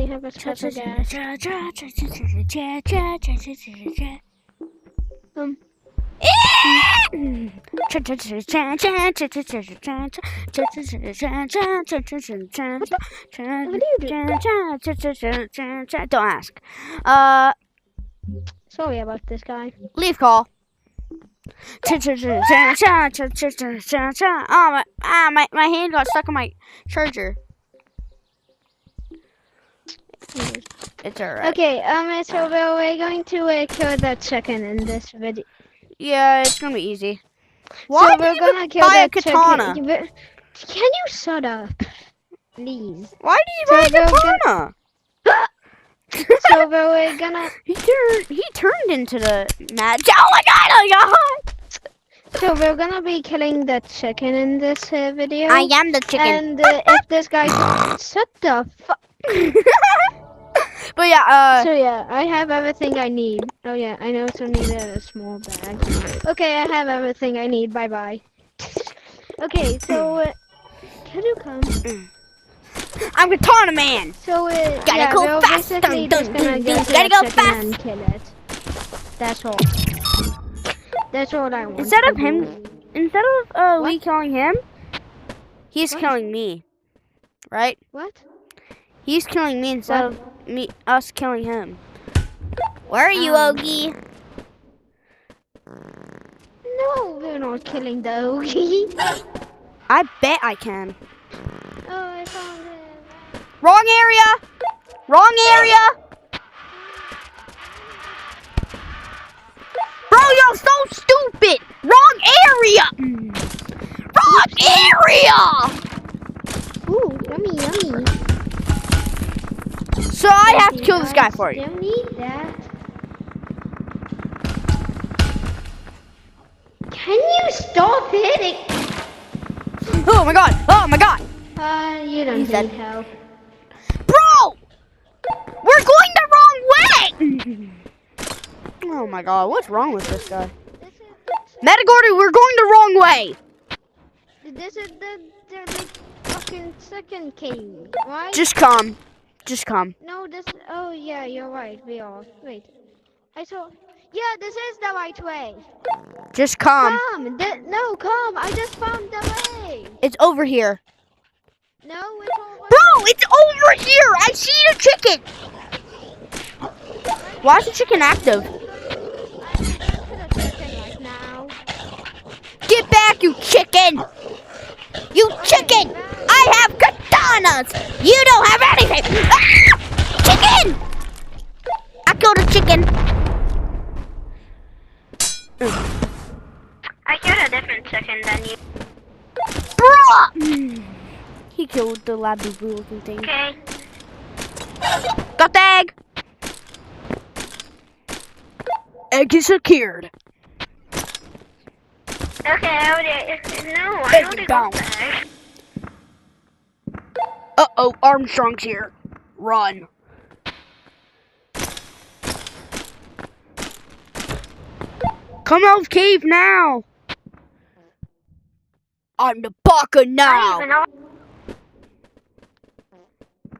have a special guest. Don't ask. Sorry about this guy. Leaf call. Oh, my hand got stuck on my charger. It's alright. Okay, so we're going to kill that chicken in this video. Yeah, it's gonna be easy. Why So did we're you gonna kill buy a that katana? chicken. Can you shut up, please? Why did you buy a katana? So we're gonna. He turned into the mad. Oh my god! Oh my god! So we're gonna be killing the chicken in this video. I am the chicken. And if this guy shut the fuck. But yeah, So yeah, I have everything I need. Oh yeah, I also need a small bag. Okay, I have everything I need. Bye bye. Okay, so can you come? I'm Katana Man. So Gotta go we're fast. basically just gonna get to Gotta the go chicken fast. and kill it. That's all. That's all I want. Instead to of him, do. instead of we killing him, he's killing me. Right? What? He's killing me instead of us killing him. Where are you, Ogie? No, we're not killing the Ogie. I bet I can. Oh, I found it. Wrong area! Wrong area! Bro, you're so stupid! Wrong area! Wrong area! Ooh, yummy, yummy. So I have to kill this guy for you. Don't need that. Can you stop hitting? Oh my god! Oh my god! You don't He's dead. need help. Bro! We're going the wrong way! Oh my god, what's wrong with this guy? MetaGordu, we're going the wrong way! This is the fucking second cave, right? Just come. Just come. No, this. Oh yeah, you're right. We are. Wait, I saw. Yeah, this is the right way. Just come. Come. No, come. I just found the way. It's over here. No, it's over. Bro, it's over here! I see the chicken! Why is the chicken active? I'm to the chicken right now. Get back, you chicken! You chicken! I have katanas! You don't have anything! Ah! Chicken! I killed a chicken. I killed a different chicken than you. Bro! He killed the labu looking thing. Okay. Got the egg! Egg is secured. Okay, no, I already got that. Uh-oh, Armstrong's here. Run. Come out of cave now. I'm the baka now.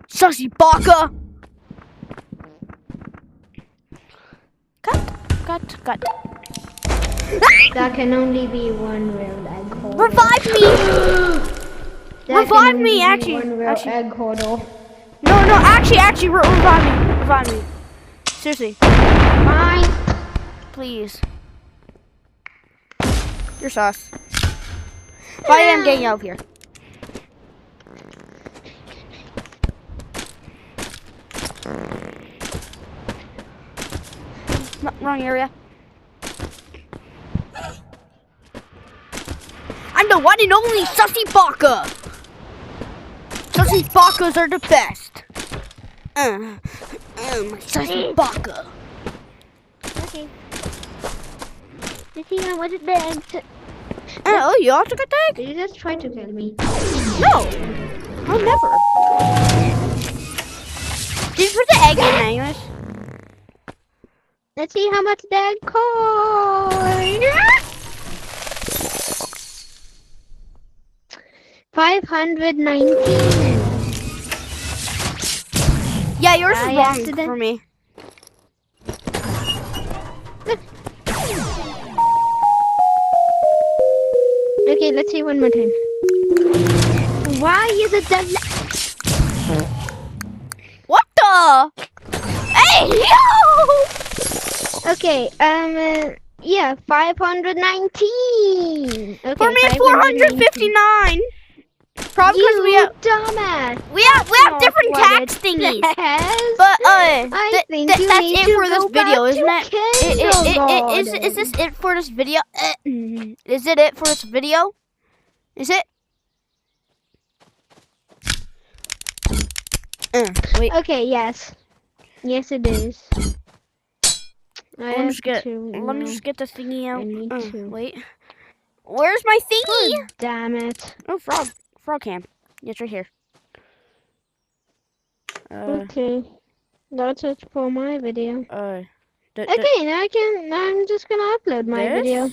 Sussy baka. Cut. That can only be one real egg hole. Revive me. Revive me, actually. One real egg hole. No, actually, revive me. Seriously. Fine. Please. You're sus. But I am getting out of here. No, wrong area. I'm the one and only Sussy Baka. Sussy Bakas are the best. My Sussy Baka. Okay. Let's see how much the egg. Oh, you also got the egg? Did you just try to kill me? No, I'll never. Did you put the egg in anyways? Let's see how much the egg costs. 519. Yeah, yours is By wrong accident. for me. Okay, let's see one more time. Why is it the What the? Hey, yo! Okay, yeah, 519. For Okay, me, it's 519. 459. Probably because You dumbass. we have Not different what tax it thingies. says. But I think you that's need it to for this go video, back isn't to it? Is this kindergarten. it for this video? Is it for this video? Is it? Wait. Okay, yes. Yes, it is. Let me just get the thingy I out. need to. Wait. Where's my thingy? God damn it. Oh, frog cam. It's right here. Okay. That's it for my video. Okay, now I'm just gonna upload my video.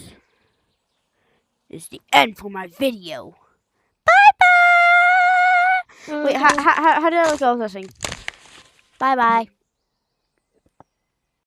This is the end for my video. Bye bye. Wait, how did I go with this thing? Bye bye.